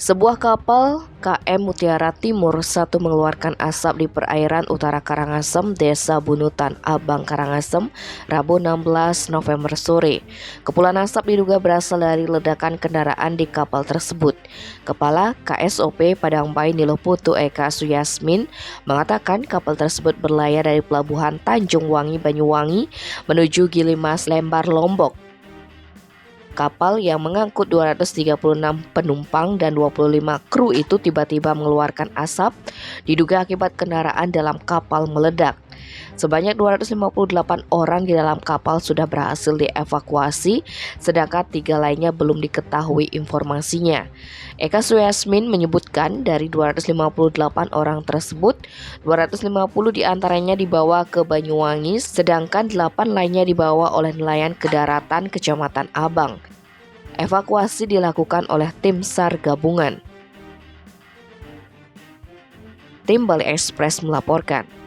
Sebuah kapal KM Mutiara Timur 1 mengeluarkan asap di perairan utara Karangasem, Desa Bunutan, Abang, Karangasem, Rabu 16 November sore. Kepulan asap diduga berasal dari ledakan kendaraan di kapal tersebut. Kepala KSOP Padangbai Niloputu Eka Suyasmin mengatakan kapal tersebut berlayar dari Pelabuhan Tanjung Wangi, Banyuwangi menuju Gilimas, Lembar, Lombok. Kapal yang mengangkut 236 penumpang dan 25 kru itu tiba-tiba mengeluarkan asap, diduga akibat kendaraan dalam kapal meledak. Sebanyak 258 orang di dalam kapal sudah berhasil dievakuasi, sedangkan 3 lainnya belum diketahui informasinya. Eka Suyasmin menyebutkan dari 258 orang tersebut, 250 diantaranya dibawa ke Banyuwangi, sedangkan 8 lainnya dibawa oleh nelayan ke daratan Kecamatan Abang. Evakuasi dilakukan oleh tim SAR gabungan. Tim Bali Express melaporkan.